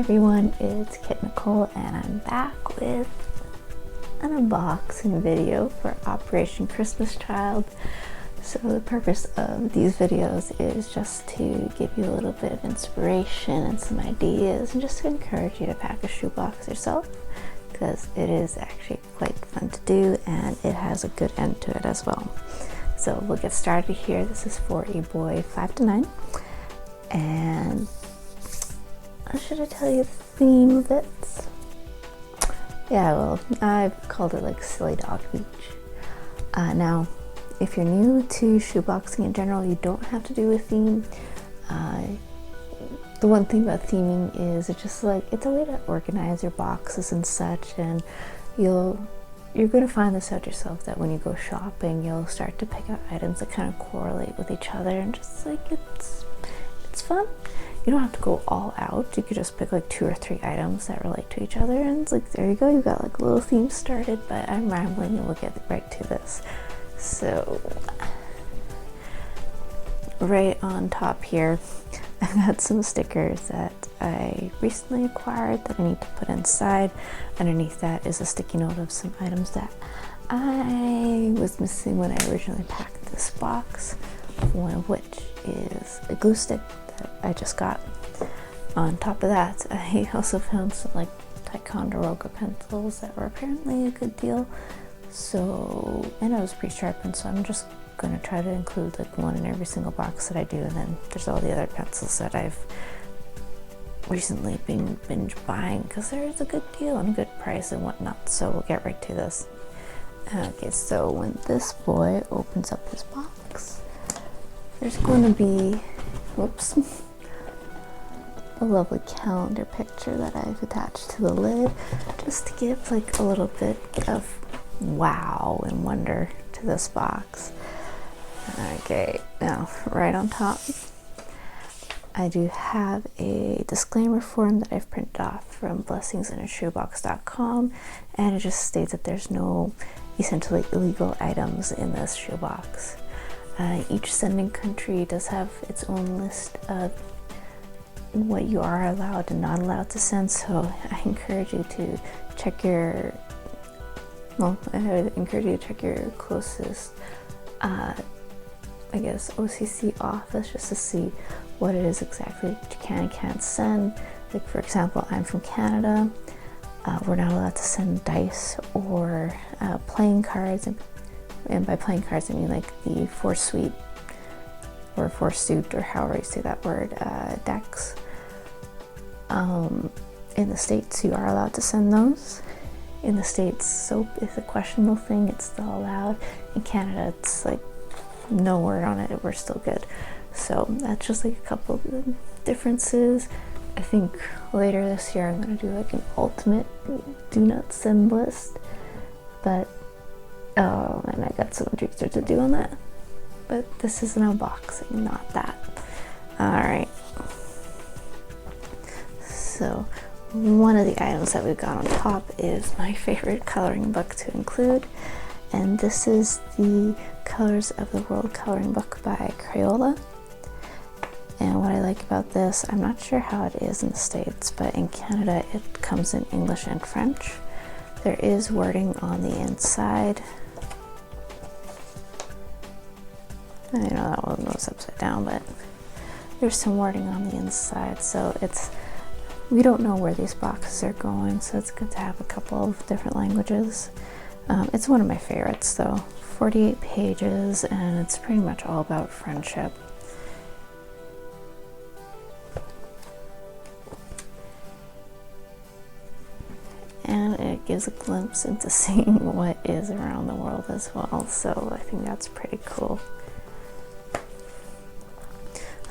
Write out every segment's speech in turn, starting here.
everyone, it's Kit.Nicole and I'm back with an unboxing video for Operation Christmas Child. So the purpose of these videos is just to give you a little bit of inspiration and some ideas and just to encourage you to pack a shoebox yourself, because it is actually quite fun to do and it has a good end to it as well. So we'll get started here. This is for a boy 5 to 9, and should I tell you the theme of it? Yeah, well, I've called it like Silly Dog Beach. Now, if you're new to shoeboxing in general, you don't have to do a theme. The one thing about theming is it's just like, it's a way to organize your boxes and such, and you're going to find this out yourself, that when you go shopping, you'll start to pick out items that kind of correlate with each other, and just like, it's fun. You don't have to go all out. You could just pick like 2 or 3 items that relate to each other, and it's like, there you go, you got like a little theme started. But I'm rambling and we'll get right to this. So right on top here, I've got some stickers that I recently acquired that I need to put inside. Underneath that is a sticky note of some items that I was missing when I originally packed this box, one of which is a glue stick that I just got. On top of that, I also found some like Ticonderoga pencils that were apparently a good deal. So, and I was pre-sharpened, so I'm just gonna try to include like one in every single box that I do, and then there's all the other pencils that I've recently been binge buying because there's a good deal and a good price and whatnot. So we'll get right to this. Okay, so when this boy opens up his box, there's going to be, whoops, a lovely calendar picture that I've attached to the lid just to give like a little bit of wow and wonder to this box. Okay, now right on top, I do have a disclaimer form that I've printed off from blessingsinashoebox.com, and it just states that there's no essentially illegal items in this shoebox. Each sending country does have its own list of what you are allowed and not allowed to send, so I encourage you to check your, closest, I guess, OCC office just to see what it is exactly that you can and can't send. Like, for example, I'm from Canada. We're not allowed to send dice or playing cards, and by playing cards I mean like the 4-suite or 4-suit, or however you say that word, decks. In the States, you are allowed to send those. In the States, soap is a questionable thing. It's still allowed. In Canada, it's like no word on it. We're still good. So that's just like a couple of differences. I think later this year I'm going to do like an ultimate do not send list. But, oh, and I got some research to do on that. But this is an unboxing, not that. Alright. So, one of the items that we've got on top is my favorite coloring book to include. And this is the Colors of the World coloring book by Crayola. And what I like about this, I'm not sure how it is in the States, but in Canada it comes in English and French. There is wording on the inside. I know that one goes upside down, but there's some wording on the inside, so we don't know where these boxes are going, so it's good to have a couple of different languages. It's one of my favorites though. 48 pages, and it's pretty much all about friendship. And it gives a glimpse into seeing what is around the world as well, so I think that's pretty cool.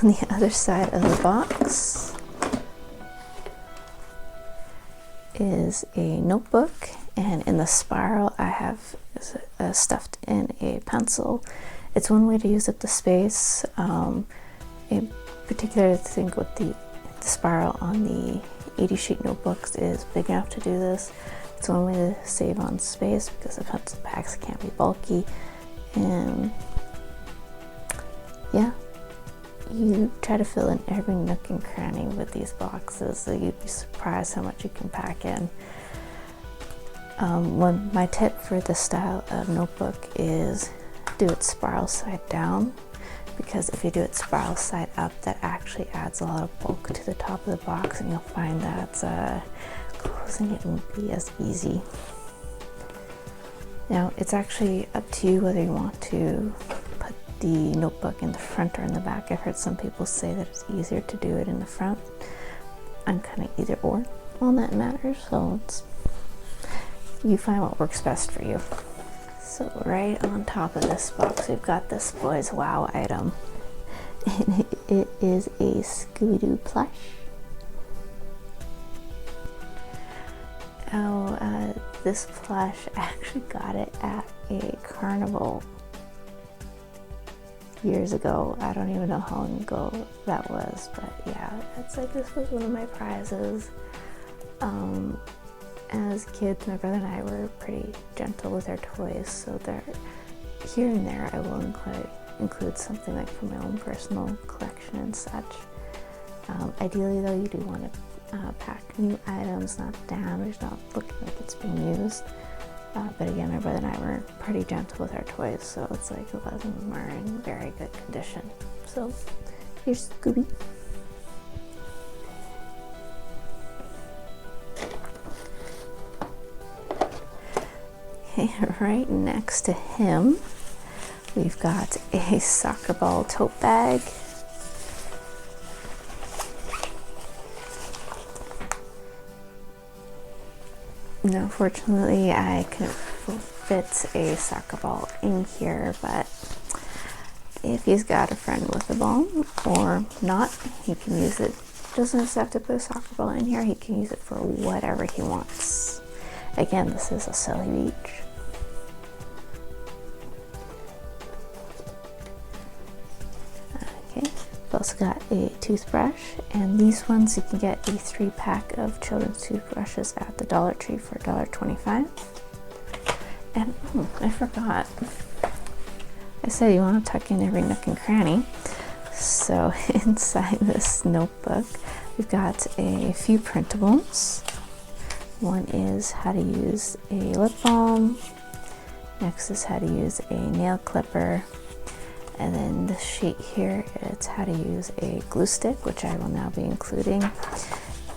On the other side of the box is a notebook, and in the spiral I have stuffed in a pencil. It's one way to use up the space. In particular, I think with the spiral on the 80 sheet notebooks is big enough to do this. It's one way to save on space because the pencil packs can't be bulky, and yeah, you try to fill in every nook and cranny with these boxes, so you'd be surprised how much you can pack in. My tip for this style of notebook is do it spiral side down, because if you do it spiral side up, that actually adds a lot of bulk to the top of the box, and you'll find that closing it won't be as easy. Now, it's actually up to you whether you want to put the notebook in the front or in the back. I've heard some people say that it's easier to do it in the front. I'm kind of either or on that matter, so you find what works best for you. So right on top of this box, we've got this Boys Wow item, and it is a Scooby-Doo plush. This plush, I actually got it at a carnival years ago. I don't even know how long ago that was, but yeah, it's like this was one of my prizes. As kids, my brother and I were pretty gentle with our toys, so there, here and there, I will include something like from my own personal collection and such. Ideally, though, you do want to pack new items, not damaged, not looking like it's being used. But again, my brother and I were pretty gentle with our toys, so it's like a lot of them are in very good condition. So here's Scooby. Okay, right next to him, we've got a soccer ball tote bag. Now, fortunately, I couldn't fit a soccer ball in here, but if he's got a friend with a ball or not, he can use it. Doesn't just have to put a soccer ball in here, he can use it for whatever he wants. Again, this is a silly beach. Okay, we've also got a toothbrush, and these ones you can get a 3-pack of children's toothbrushes at the Dollar Tree for $1.25. And I forgot, I said you want to tuck in every nook and cranny. So inside this notebook, we've got a few printables. One is how to use a lip balm. Next is how to use a nail clipper. And then this sheet here, it's how to use a glue stick, which I will now be including,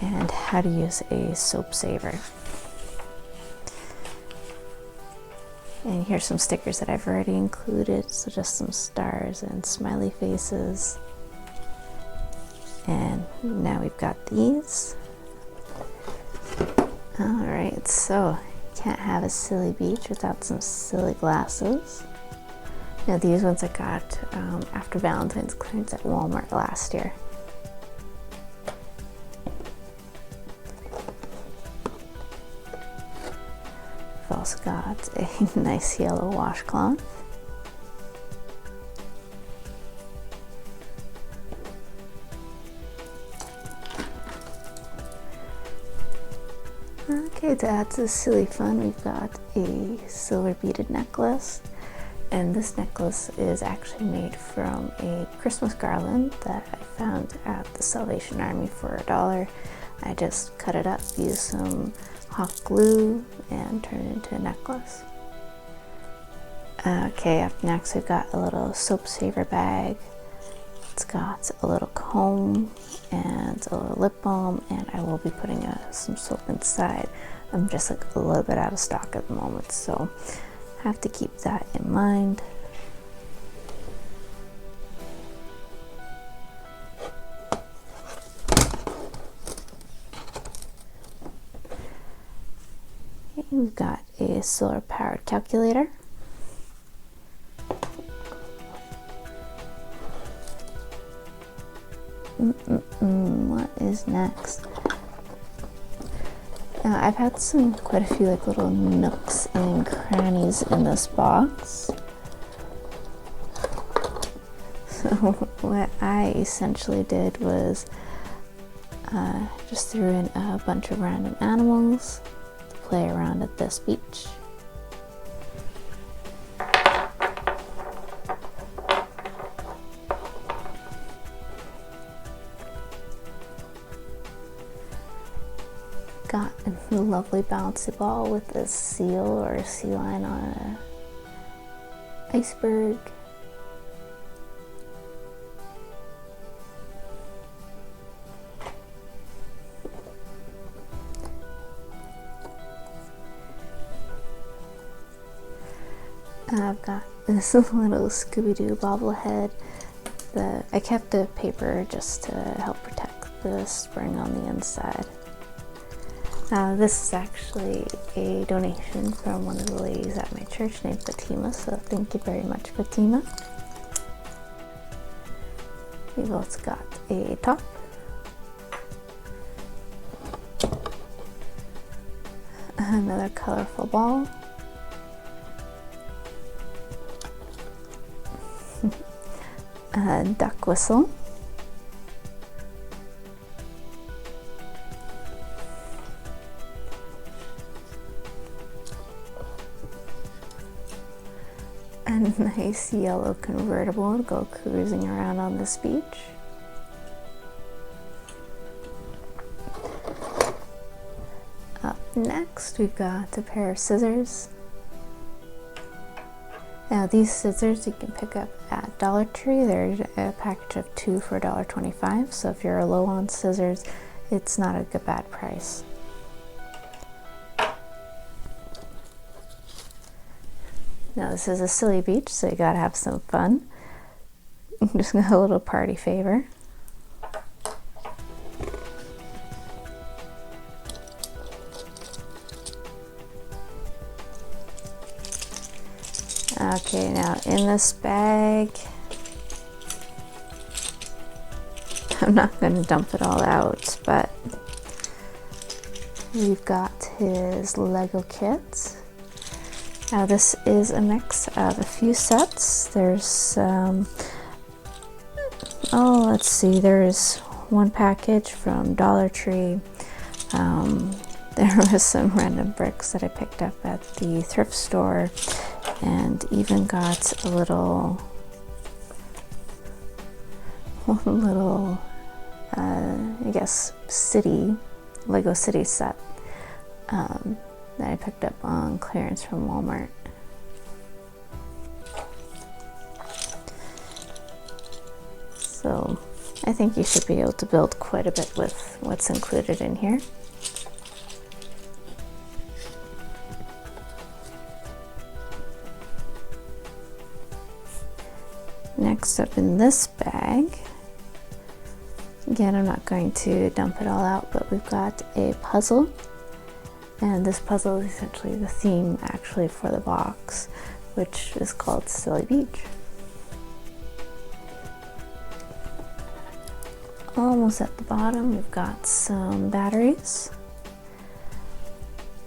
and how to use a soap saver. And here's some stickers that I've already included, so just some stars and smiley faces. And now we've got these. Alright, so can't have a silly beach without some silly glasses. Now these ones I got after Valentine's clearance at Walmart last year. I've also got a nice yellow washcloth. Okay, to add to the silly fun, we've got a silver beaded necklace. And this necklace is actually made from a Christmas garland that I found at the Salvation Army for $1. I just cut it up, used some hot glue, and turned it into a necklace. Okay, up next we've got a little soap saver bag. It's got a little comb and a little lip balm, and I will be putting some soap inside. I'm just like a little bit out of stock at the moment, so have to keep that in mind. Okay, we've got a solar powered calculator. What is next? Now, I've had quite a few like little nooks and crannies in this box. So what I essentially did was just threw in a bunch of random animals to play around at this beach. got a lovely bouncy ball with a seal or a sea lion on an iceberg. I've got this little Scooby-Doo bobblehead that I kept the paper just to help protect the spring on the inside. This is actually a donation from one of the ladies at my church named Fatima, so thank you very much, Fatima. We've also got a top, another colorful ball, a duck whistle, a nice yellow convertible to go cruising around on this beach. Up next, we've got a pair of scissors. Now these scissors you can pick up at Dollar Tree. There's a package of 2 for $1.25, so if you're low on scissors, it's not a good bad price. Now this is a silly beach, so you gotta have some fun. Just got a little party favor. Okay, now in this bag, I'm not going to dump it all out, but we've got his Lego kit. Now this is a mix of a few sets. There's, let's see, there's one package from Dollar Tree. There was some random bricks that I picked up at the thrift store, and even got a little I guess Lego City set that I picked up on clearance from Walmart. So I think you should be able to build quite a bit with what's included in here. Next up in this bag, again, I'm not going to dump it all out, but we've got a puzzle, and this puzzle is essentially the theme actually for the box, which is called Silly Beach. Almost at the bottom, we've got some batteries.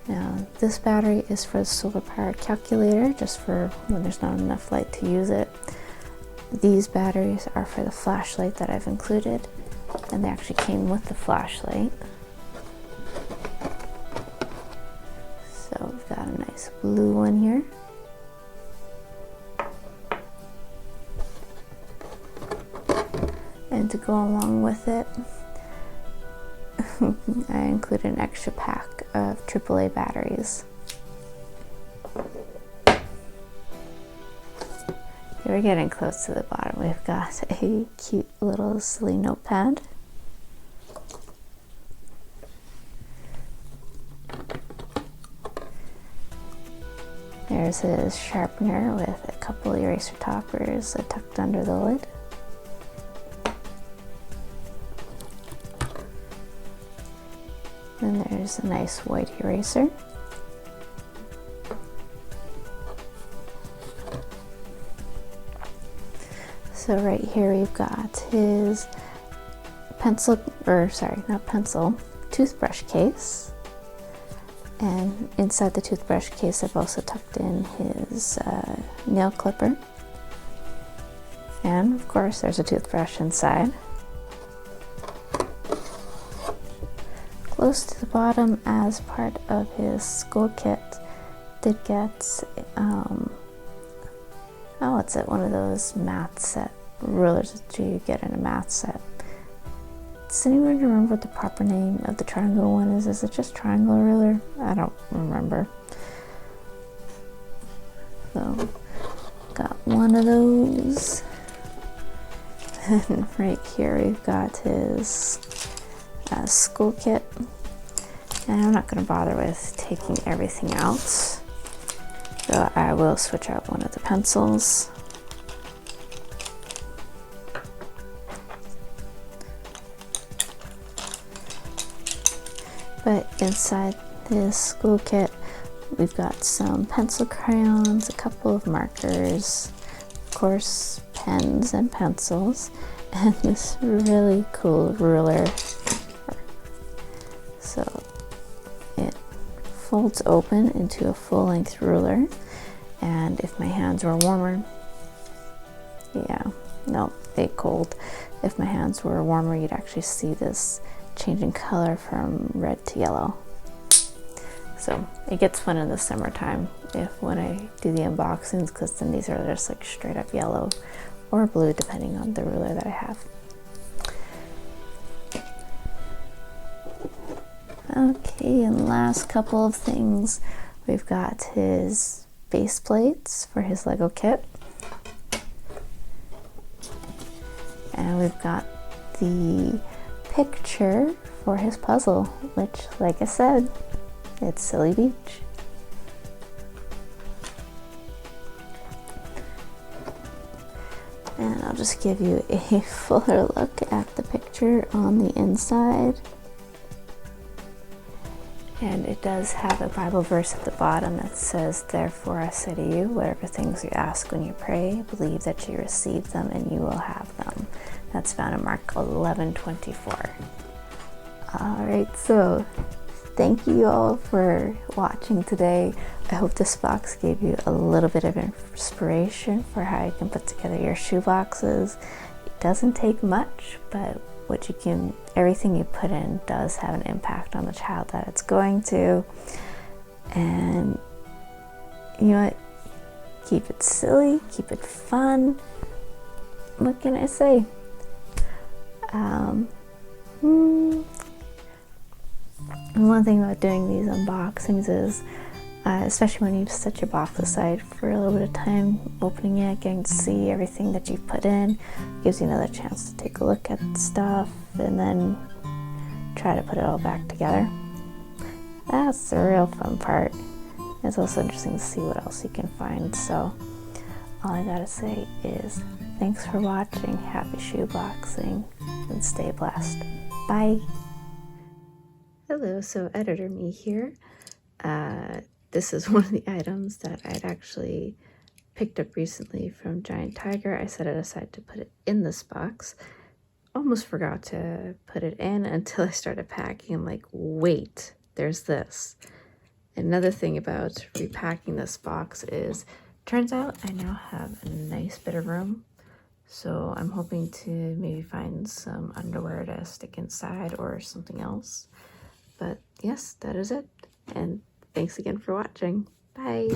Now this battery is for the solar powered calculator, just for when there's not enough light to use it. These batteries are for the flashlight that I've included, and they actually came with the flashlight. So we've got a nice blue one here. And to go along with it, I included an extra pack of AAA batteries. We're getting close to the bottom. We've got a cute little silly notepad. There's his sharpener with a couple eraser toppers tucked under the lid. Then there's a nice white eraser. So right here we've got his toothbrush case. And inside the toothbrush case I've also tucked in his nail clipper. And of course there's a toothbrush inside. Close to the bottom, as part of his school kit, did get one of those math set rulers that you get in a math set. Does anyone remember what the proper name of the triangle one is? Is it just triangle ruler? I don't remember. So, got one of those. And right here we've got his school kit. And I'm not going to bother with taking everything out. So I will switch out one of the pencils. But inside this school kit, we've got some pencil crayons, a couple of markers, of course, pens and pencils, and this really cool ruler. So it folds open into a full-length ruler, and if my hands were warmer, cold. If my hands were warmer, you'd actually see this changing color from red to yellow. So it gets fun in the summertime when I do the unboxings, because then these are just like straight up yellow or blue depending on the ruler that I have. Okay, and last couple of things. We've got his base plates for his Lego kit. And we've got the picture for his puzzle, which, like I said, it's Silly Beach. And I'll just give you a fuller look at the picture on the inside. And it does have a Bible verse at the bottom that says, "Therefore I say to you, whatever things you ask when you pray, believe that you receive them and you will have them." That's found in Mark 11:24. Alright, so thank you all for watching today. I hope this box gave you a little bit of inspiration for how you can put together your shoe boxes. It doesn't take much, but everything you put in does have an impact on the child that it's going to. And you know what? Keep it silly, keep it fun. What can I say? One thing about doing these unboxings is, especially when you set your box aside for a little bit of time, opening it, getting to see everything that you've put in, gives you another chance to take a look at stuff and then try to put it all back together. That's the real fun part. It's also interesting to see what else you can find. So all I gotta say is thanks for watching, happy shoe boxing, and stay blessed. Bye. Hello, so Editor Me here. This is one of the items that I'd actually picked up recently from Giant Tiger. I set it aside to put it in this box. Almost forgot to put it in until I started packing. I'm like, wait, there's this. Another thing about repacking this box is, turns out I now have a nice bit of room. So I'm hoping to maybe find some underwear to stick inside or something else. But yes, that is it. And thanks again for watching. Bye.